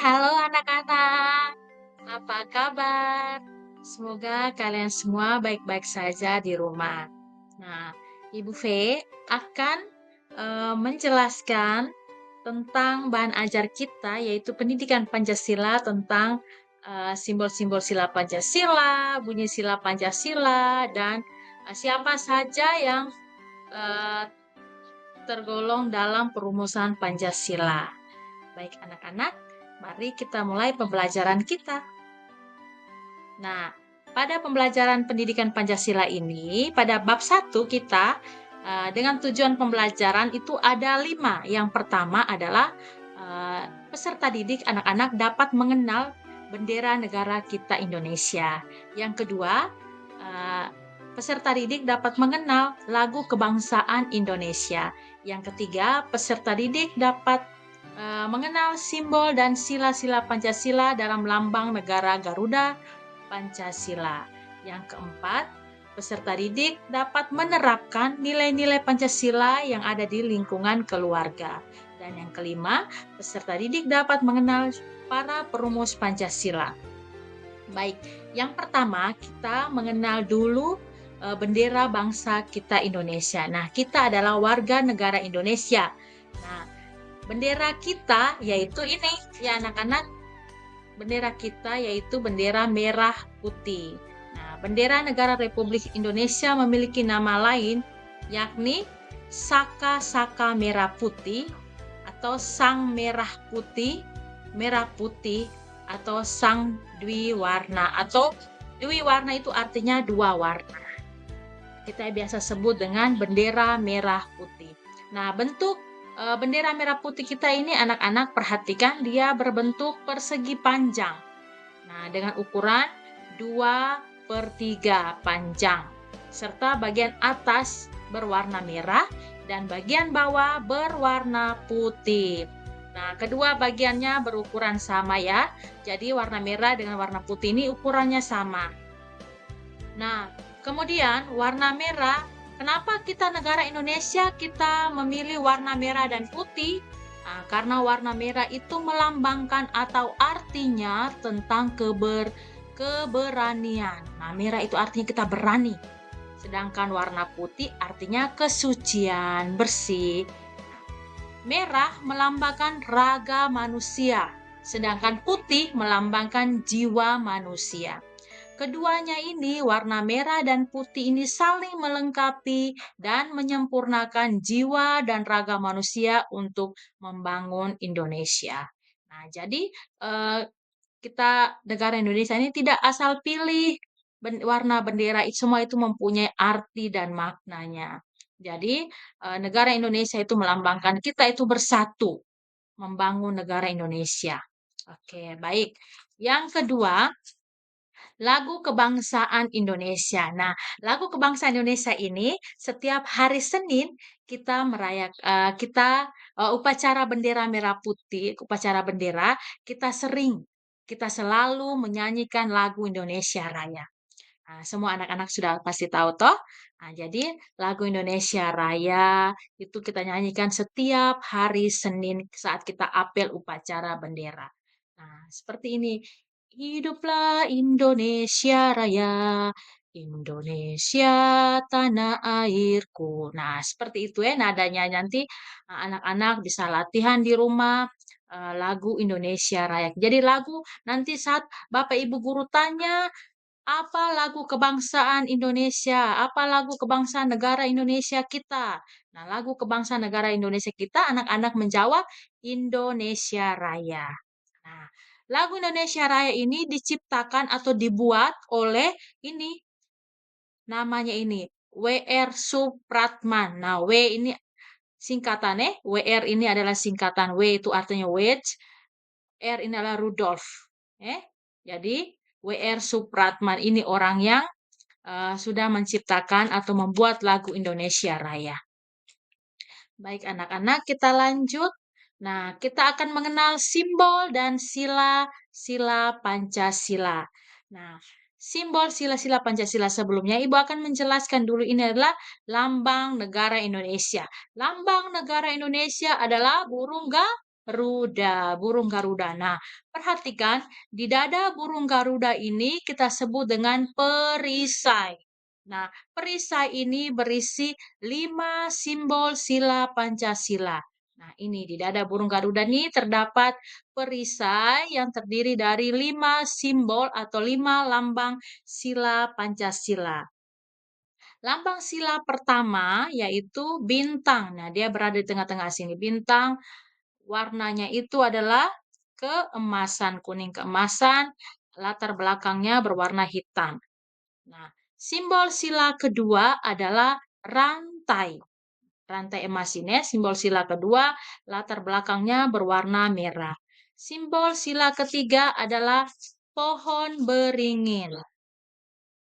Halo anak-anak, apa kabar? Semoga kalian semua baik-baik saja di rumah. Nah, Ibu V akan menjelaskan tentang bahan ajar kita, yaitu pendidikan Pancasila tentang simbol-simbol sila Pancasila, bunyi sila Pancasila, dan siapa saja yang eh, tergolong dalam perumusan Pancasila. Baik anak-anak, mari kita mulai pembelajaran kita. Nah, pada pembelajaran pendidikan Pancasila ini, pada bab 1 kita dengan tujuan pembelajaran itu ada 5. Yang pertama adalah peserta didik anak-anak dapat mengenal bendera negara kita Indonesia. Yang kedua, peserta didik dapat mengenal lagu kebangsaan Indonesia. Yang ketiga, peserta didik dapat mengenal simbol dan sila-sila Pancasila dalam lambang negara Garuda Pancasila. Yang keempat, peserta didik dapat menerapkan nilai-nilai Pancasila yang ada di lingkungan keluarga. Dan yang kelima, peserta didik dapat mengenal para perumus Pancasila. Baik, yang pertama kita mengenal dulu bendera bangsa kita Indonesia. Nah, kita adalah warga negara Indonesia. Nah, bendera kita yaitu ini ya anak-anak, bendera kita yaitu bendera merah putih. Nah, bendera negara Republik Indonesia memiliki nama lain yakni Saka-Saka Merah Putih atau Sang Merah Putih atau Sang Dwi Warna, atau Dwi Warna itu artinya dua warna. Kita biasa sebut dengan bendera merah putih. Nah, bentuk bendera merah putih kita ini anak-anak perhatikan dia berbentuk persegi panjang. Nah, dengan ukuran 2/3 panjang. Serta bagian atas berwarna merah dan bagian bawah berwarna putih. Nah, kedua bagiannya berukuran sama ya. Jadi warna merah dengan warna putih ini ukurannya sama. Nah, kemudian warna merah, kenapa kita negara Indonesia kita memilih warna merah dan putih? Nah, karena warna merah itu melambangkan atau artinya tentang keberanian. Nah, merah itu artinya kita berani. Sedangkan warna putih artinya kesucian, bersih. Merah melambangkan raga manusia, sedangkan putih melambangkan jiwa manusia. Keduanya ini, warna merah dan putih ini saling melengkapi dan menyempurnakan jiwa dan raga manusia untuk membangun Indonesia. Nah, jadi kita negara Indonesia ini tidak asal pilih warna bendera, semua itu mempunyai arti dan maknanya. Jadi negara Indonesia itu melambangkan kita itu bersatu membangun negara Indonesia. Oke, baik. Yang kedua, lagu kebangsaan Indonesia. Nah, lagu kebangsaan Indonesia ini setiap hari Senin kita upacara bendera merah putih, upacara bendera, kita selalu menyanyikan lagu Indonesia Raya. Nah, semua anak-anak sudah pasti tahu toh. Nah, jadi lagu Indonesia Raya itu kita nyanyikan setiap hari Senin saat kita apel upacara bendera. Nah, seperti ini. Hiduplah Indonesia Raya, Indonesia tanah airku. Nah, seperti itu ya nadanya. Nanti anak-anak bisa latihan di rumah lagu Indonesia Raya. Jadi lagu nanti saat Bapak Ibu guru tanya, apa lagu kebangsaan Indonesia? Apa lagu kebangsaan negara Indonesia kita? Nah, lagu kebangsaan negara Indonesia kita, anak-anak menjawab Indonesia Raya. Nah, lagu Indonesia Raya ini diciptakan atau dibuat oleh ini, namanya ini, W.R. Supratman. Nah, W ini singkatannya, WR ini adalah singkatan, W itu artinya wedge, R ini adalah Rudolf. Jadi W.R. Supratman ini orang yang sudah menciptakan atau membuat lagu Indonesia Raya. Baik anak-anak, kita lanjut. Nah, kita akan mengenal simbol dan sila-sila Pancasila. Nah, simbol sila-sila Pancasila sebelumnya, Ibu akan menjelaskan dulu ini adalah lambang negara Indonesia. Lambang negara Indonesia adalah burung burung Garuda. Nah, perhatikan di dada burung Garuda ini kita sebut dengan perisai. Nah, perisai ini berisi 5 simbol sila Pancasila. Nah, ini di dada burung Garuda ini terdapat perisai yang terdiri dari 5 simbol atau 5 lambang sila Pancasila. Lambang sila pertama yaitu bintang. Nah, dia berada di tengah-tengah sini. Bintang warnanya itu adalah keemasan, kuning keemasan, latar belakangnya berwarna hitam. Nah, simbol sila kedua adalah rantai. Rantai emas ini, simbol sila kedua, latar belakangnya berwarna merah. Simbol sila ketiga adalah pohon beringin.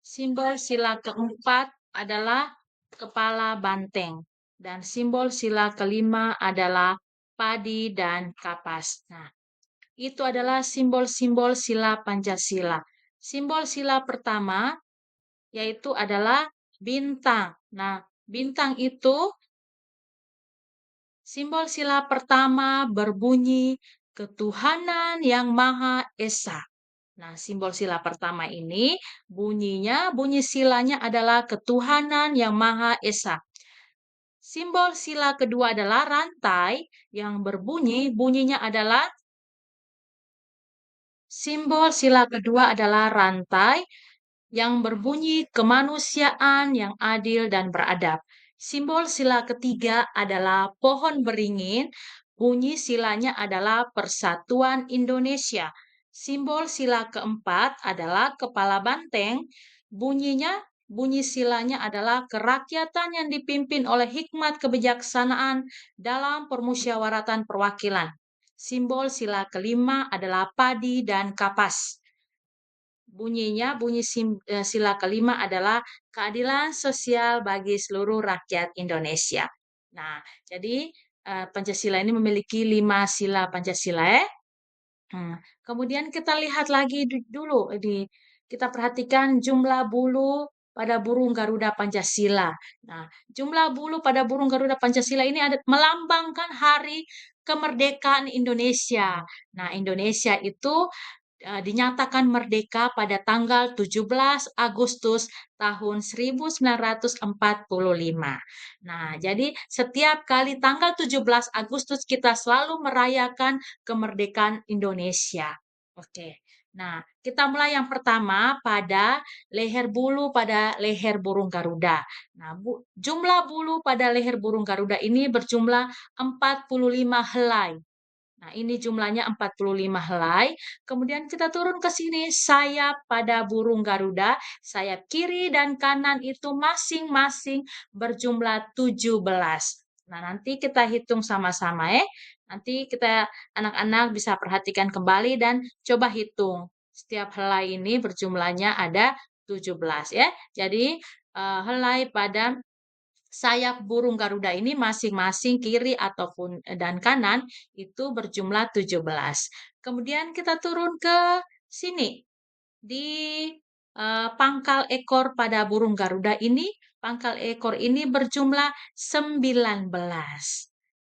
Simbol sila keempat adalah kepala banteng. Dan simbol sila kelima adalah padi dan kapas. Nah, itu adalah simbol-simbol sila Pancasila. Simbol sila pertama yaitu adalah bintang. Nah, bintang itu simbol sila pertama berbunyi ketuhanan yang Maha Esa. Nah, simbol sila pertama ini bunyi silanya adalah ketuhanan yang Maha Esa. Simbol sila kedua adalah rantai yang bunyinya adalah simbol sila kedua adalah rantai yang berbunyi kemanusiaan yang adil dan beradab. Simbol sila ketiga adalah pohon beringin, bunyi silanya adalah Persatuan Indonesia. Simbol sila keempat adalah kepala banteng, bunyi silanya adalah kerakyatan yang dipimpin oleh hikmat kebijaksanaan dalam permusyawaratan perwakilan. Simbol sila kelima adalah padi dan kapas. Sila kelima adalah keadilan sosial bagi seluruh rakyat Indonesia. Nah, jadi Pancasila ini memiliki 5 sila Pancasila ya. Kemudian kita lihat lagi dulu kita perhatikan jumlah bulu pada burung Garuda Pancasila. Nah, jumlah bulu pada burung Garuda Pancasila ini melambangkan hari kemerdekaan Indonesia. Nah, Indonesia itu dinyatakan merdeka pada tanggal 17 Agustus tahun 1945. Nah, jadi setiap kali tanggal 17 Agustus kita selalu merayakan kemerdekaan Indonesia. Oke. Nah, kita mulai yang pertama pada leher bulu pada leher burung Garuda. Nah, jumlah bulu pada leher burung Garuda ini berjumlah 45 helai. Nah, ini jumlahnya 45 helai. Kemudian kita turun ke sini, sayap pada burung Garuda, sayap kiri dan kanan itu masing-masing berjumlah 17. Nah, nanti kita hitung sama-sama ya. Nanti kita anak-anak bisa perhatikan kembali dan coba hitung. Setiap helai ini berjumlahnya ada 17 ya. Jadi helai pada sayap burung Garuda ini masing-masing kiri ataupun dan kanan itu berjumlah 17. Kemudian kita turun ke sini di pangkal ekor pada burung Garuda ini, pangkal ekor ini berjumlah 19.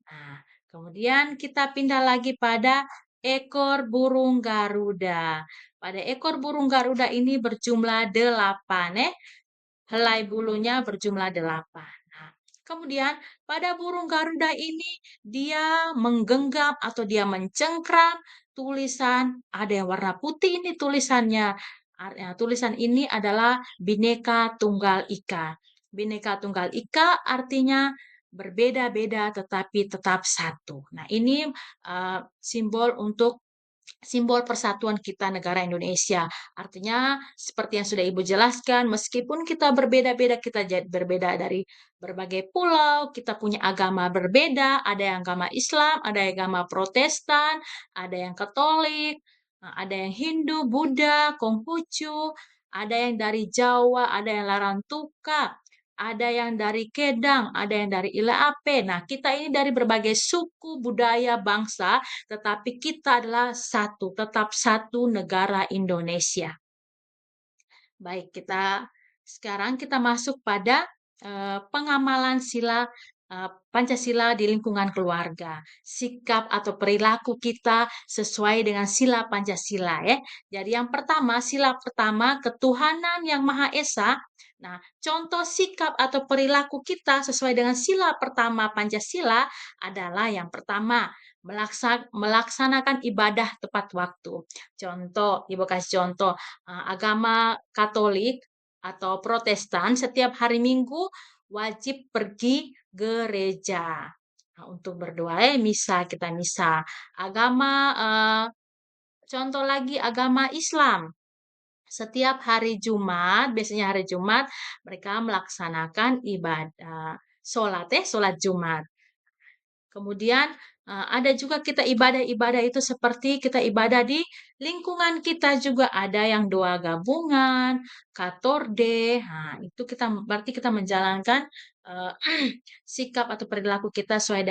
Nah, kemudian kita pindah lagi pada ekor burung Garuda. Pada ekor burung Garuda ini berjumlah 8 helai bulunya berjumlah 8. Nah, kemudian pada burung Garuda ini dia menggenggam atau dia mencengkram tulisan, ada yang warna putih ini tulisannya. Tulisan ini adalah Bhinneka Tunggal Ika. Bhinneka Tunggal Ika artinya berbeda-beda tetapi tetap satu. Nah, ini simbol untuk simbol persatuan kita negara Indonesia. Artinya seperti yang sudah Ibu jelaskan, meskipun kita berbeda-beda, kita berbeda dari berbagai pulau, kita punya agama berbeda, ada yang agama Islam, ada yang agama Protestan, ada yang Katolik, ada yang Hindu, Buddha, Konghucu, ada yang dari Jawa, ada yang Larantuka, ada yang dari Kedang, ada yang dari Ilaape. Nah, kita ini dari berbagai suku, budaya, bangsa, tetapi kita adalah satu, tetap satu negara Indonesia. Baik, sekarang kita masuk pada pengamalan sila Pancasila di lingkungan keluarga. Sikap atau perilaku kita sesuai dengan sila Pancasila ya. Jadi yang pertama, sila pertama ketuhanan yang Maha Esa. Nah, contoh sikap atau perilaku kita sesuai dengan sila pertama Pancasila adalah yang pertama, melaksanakan ibadah tepat waktu. Contoh, Ibu kasih contoh, agama Katolik atau Protestan setiap hari Minggu wajib pergi gereja. Nah, untuk berdoa misa, kita misa. Agama, contoh lagi agama Islam. Setiap hari Jumat, biasanya hari Jumat, mereka melaksanakan ibadah, sholat Jumat. Kemudian, ada juga kita ibadah-ibadah itu seperti kita ibadah di lingkungan kita juga ada yang doa gabungan, katorde, nah itu kita berarti kita menjalankan, eee, sikap atau perilaku kita sesuai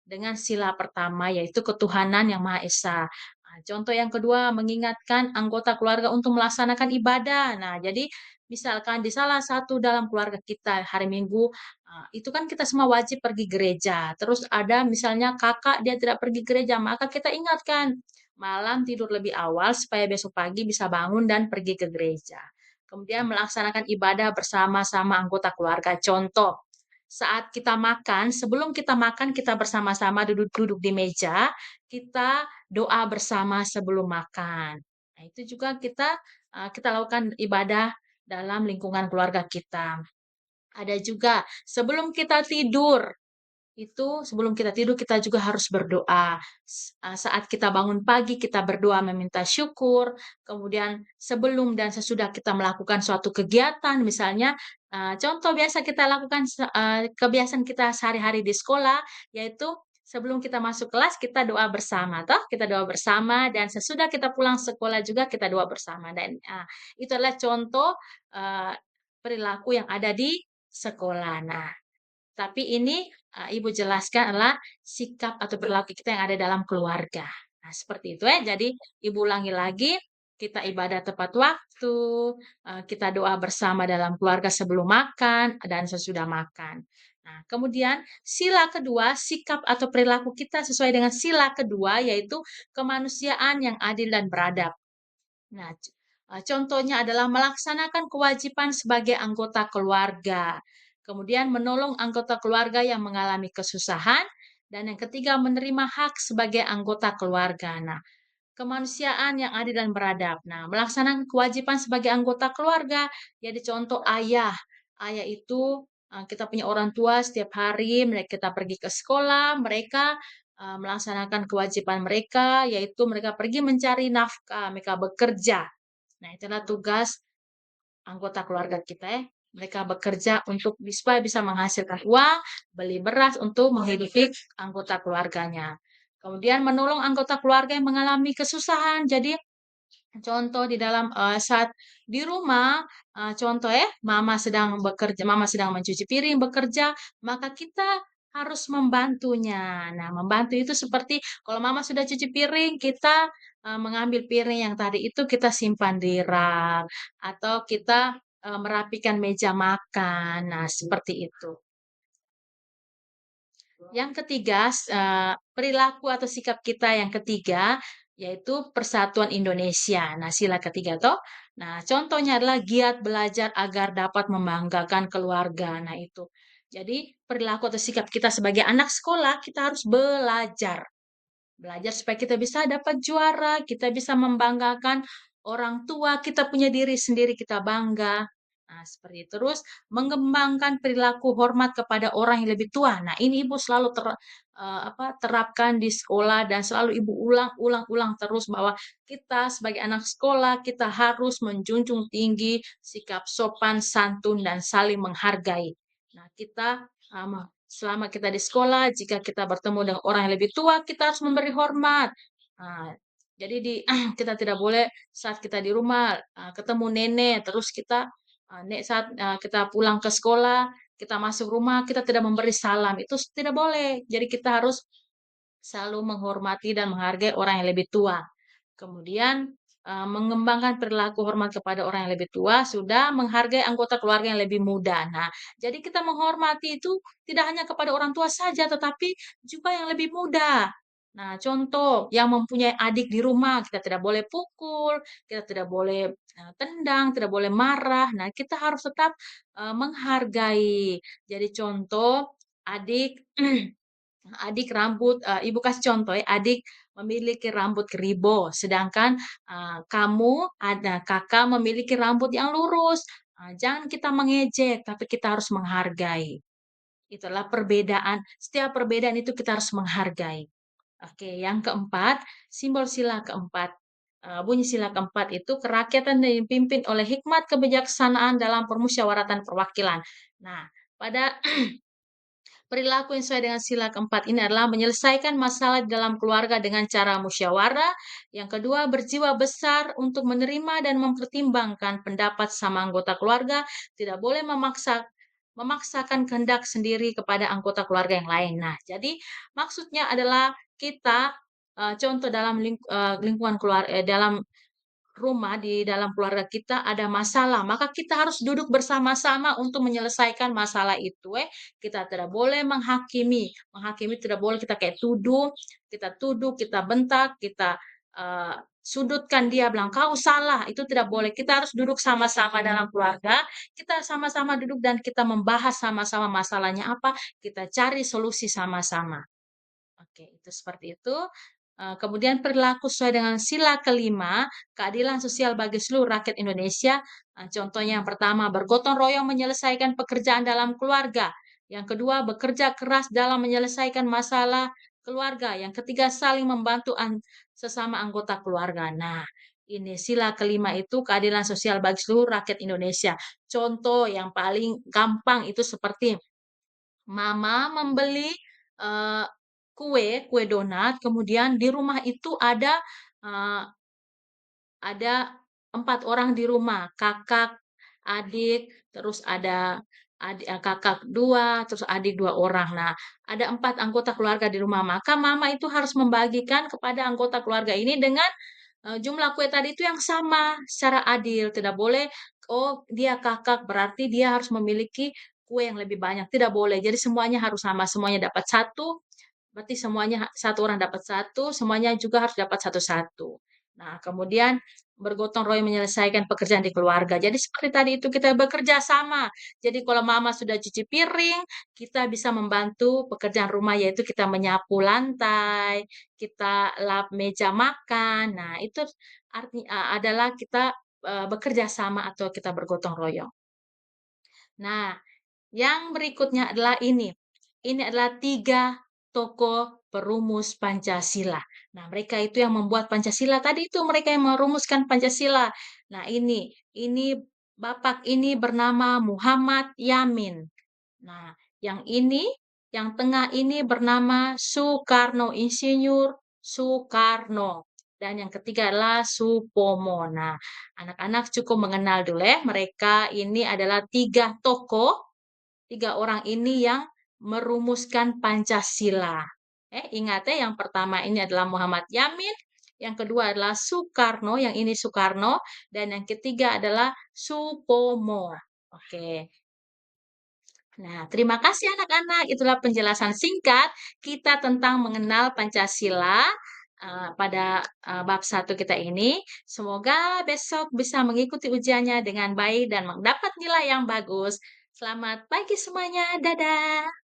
dengan sila pertama yaitu ketuhanan yang Maha Esa. Contoh yang kedua mengingatkan anggota keluarga untuk melaksanakan ibadah. Nah, jadi misalkan di salah satu dalam keluarga kita hari Minggu itu kan kita semua wajib pergi gereja. Terus ada misalnya kakak dia tidak pergi gereja, maka kita ingatkan, malam tidur lebih awal supaya besok pagi bisa bangun dan pergi ke gereja. Kemudian melaksanakan ibadah bersama-sama anggota keluarga. Contoh, saat kita makan, sebelum kita makan kita bersama-sama duduk-duduk di meja, kita doa bersama sebelum makan. Nah, itu juga kita lakukan ibadah dalam lingkungan keluarga kita. Ada juga sebelum kita tidur kita juga harus berdoa. Saat kita bangun pagi kita berdoa meminta syukur, kemudian sebelum dan sesudah kita melakukan suatu kegiatan misalnya, contoh biasa kita lakukan kebiasaan kita sehari-hari di sekolah, yaitu sebelum kita masuk kelas kita doa bersama toh, kita doa bersama dan sesudah kita pulang sekolah juga kita doa bersama dan, itu adalah contoh, perilaku yang ada di sekolah. Nah, tapi ini, Ibu jelaskan adalah sikap atau perilaku kita yang ada dalam keluarga. Nah, seperti itu ya. Jadi Ibu ulangi lagi, kita ibadah tepat waktu, kita doa bersama dalam keluarga sebelum makan dan sesudah makan. Nah, kemudian sila kedua, sikap atau perilaku kita sesuai dengan sila kedua, yaitu kemanusiaan yang adil dan beradab. Nah, contohnya adalah melaksanakan kewajiban sebagai anggota keluarga, kemudian menolong anggota keluarga yang mengalami kesusahan, dan yang ketiga menerima hak sebagai anggota keluarga. Nah, kemanusiaan yang adil dan beradab. Nah, melaksanakan kewajiban sebagai anggota keluarga, jadi contoh ayah. Ayah itu kita punya orang tua setiap hari mereka kita pergi ke sekolah, mereka melaksanakan kewajiban mereka, yaitu mereka pergi mencari nafkah, mereka bekerja. Nah, itulah tugas anggota keluarga kita ya. Mereka bekerja untuk supaya bisa menghasilkan uang, beli beras untuk menghidupi anggota keluarganya. Kemudian menolong anggota keluarga yang mengalami kesusahan. Jadi contoh di dalam, saat di rumah, contoh ya, mama sedang bekerja, mama sedang mencuci piring, bekerja, maka kita harus membantunya. Nah, membantu itu seperti kalau mama sudah cuci piring, kita, mengambil piring yang tadi itu kita simpan di rak, atau kita, merapikan meja makan. Nah, seperti itu. Yang ketiga, perilaku atau sikap kita yang ketiga, yaitu persatuan Indonesia. Nah, sila ketiga toh. Nah, contohnya adalah giat belajar agar dapat membanggakan keluarga. Nah, itu. Jadi, perilaku atau sikap kita sebagai anak sekolah, kita harus belajar. Belajar supaya kita bisa dapat juara, kita bisa membanggakan orang tua, kita punya diri sendiri, kita bangga. Nah, seperti itu. Terus mengembangkan perilaku hormat kepada orang yang lebih tua. Nah, ini Ibu selalu terapkan di sekolah dan selalu Ibu ulang terus bahwa kita sebagai anak sekolah, kita harus menjunjung tinggi sikap sopan, santun, dan saling menghargai. Nah, kita selama kita di sekolah, jika kita bertemu dengan orang yang lebih tua, kita harus memberi hormat. Nah, jadi kita tidak boleh saat kita di rumah ketemu nenek, terus kita saat kita pulang ke sekolah, kita masuk rumah, kita tidak memberi salam, itu tidak boleh. Jadi kita harus selalu menghormati dan menghargai orang yang lebih tua. Kemudian mengembangkan perilaku hormat kepada orang yang lebih tua, sudah menghargai anggota keluarga yang lebih muda. Nah, jadi kita menghormati itu tidak hanya kepada orang tua saja, tetapi juga yang lebih muda. Nah, contoh yang mempunyai adik di rumah, kita tidak boleh pukul, kita tidak boleh tendang, tidak boleh marah. Nah, kita harus tetap menghargai. Jadi contoh adik adik rambut ibu kasih contoh ya, adik memiliki rambut keribo, sedangkan, kamu kakak memiliki rambut yang lurus. Jangan kita mengejek, tapi kita harus menghargai. Itulah perbedaan, setiap perbedaan itu kita harus menghargai. Oke, yang keempat, simbol sila keempat. Bunyi sila keempat itu kerakyatan yang dipimpin oleh hikmat kebijaksanaan dalam permusyawaratan perwakilan. Nah, pada perilaku yang sesuai dengan sila keempat ini adalah menyelesaikan masalah di dalam keluarga dengan cara musyawarah. Yang kedua, berjiwa besar untuk menerima dan mempertimbangkan pendapat sama anggota keluarga. Tidak boleh memaksakan kehendak sendiri kepada anggota keluarga yang lain. Nah, jadi maksudnya adalah kita contoh dalam lingkungan keluarga dalam rumah, di dalam keluarga kita ada masalah, maka kita harus duduk bersama-sama untuk menyelesaikan masalah itu. Kita tidak boleh menghakimi, menghakimi tidak boleh kita kayak tuduh, kita bentak, kita sudutkan dia, bilang kau salah, itu tidak boleh. Kita harus duduk sama-sama dalam keluarga, kita sama-sama duduk dan kita membahas sama-sama masalahnya apa, kita cari solusi sama-sama. Oke, itu seperti itu. Kemudian perilaku sesuai dengan sila kelima, keadilan sosial bagi seluruh rakyat Indonesia. Contohnya yang pertama, bergotong royong menyelesaikan pekerjaan dalam keluarga. Yang kedua, bekerja keras dalam menyelesaikan masalah keluarga. Yang ketiga, saling membantu sesama anggota keluarga. Nah, ini sila kelima itu keadilan sosial bagi seluruh rakyat Indonesia. Contoh yang paling gampang itu seperti mama membeli, eee, kue donat, kemudian di rumah itu eee, ada 4 orang di rumah, kakak, adik, terus ada kakak 2, terus adik 2 orang. Nah, ada 4 anggota keluarga di rumah, maka mama itu harus membagikan kepada anggota keluarga ini dengan jumlah kue tadi itu yang sama secara adil, tidak boleh, "Oh, dia kakak berarti dia harus memiliki kue yang lebih banyak." Tidak boleh. Jadi semuanya harus sama, semuanya dapat satu, berarti semuanya satu orang dapat satu, semuanya juga harus dapat satu-satu. Nah, kemudian bergotong royong menyelesaikan pekerjaan di keluarga. Jadi seperti tadi itu kita bekerja sama. Jadi kalau mama sudah cuci piring, kita bisa membantu pekerjaan rumah, yaitu kita menyapu lantai, kita lap meja makan. Nah, itu adalah kita bekerja sama atau kita bergotong royong. Nah, yang berikutnya adalah ini. Ini adalah 3 tokoh perumus Pancasila. Nah, mereka itu yang membuat Pancasila tadi itu, mereka yang merumuskan Pancasila. Nah, ini Bapak ini bernama Muhammad Yamin. Nah, yang ini, yang tengah ini bernama Soekarno, Insinyur Soekarno. Dan yang ketiga adalah Supomo. Nah, anak-anak cukup mengenal dulu ya, mereka ini adalah 3 tokoh. Tiga orang ini yang merumuskan Pancasila. Ingat ya, yang pertama ini adalah Muhammad Yamin, yang kedua adalah Soekarno, yang ini Soekarno, dan yang ketiga adalah Supomo. Oke. Nah, terima kasih anak-anak. Itulah penjelasan singkat kita tentang mengenal Pancasila pada bab satu kita ini. Semoga besok bisa mengikuti ujiannya dengan baik dan mendapat nilai yang bagus. Selamat pagi semuanya. Dadah.